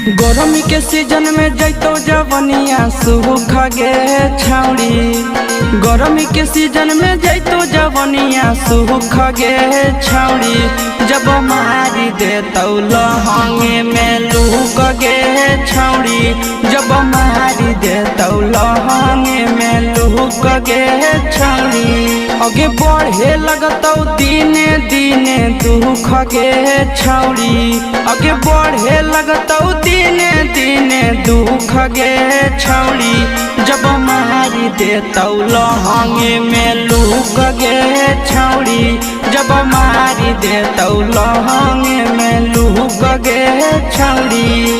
गर्मी के सीजन में जैतो जवनिया सूख गे छौड़ी। गर्मी के सीजन में जैतो जवनिया सूख गे छौड़ी। जब मारी देतौ लहंगे में लूक गे छौड़ी। जब मारी देतौ लहंगे में लूक गे छौड़ी। आगे बढ़े लगतौ दिने दिने दुख गे छौड़ी। आगे बढ़े लगतौ दिने दिने दुख गे छौड़ी। जब मारी देतौ लहंगे में लूक गे छौड़ी। जब मारी देतौ लहंगे में लूक गे छौड़ी।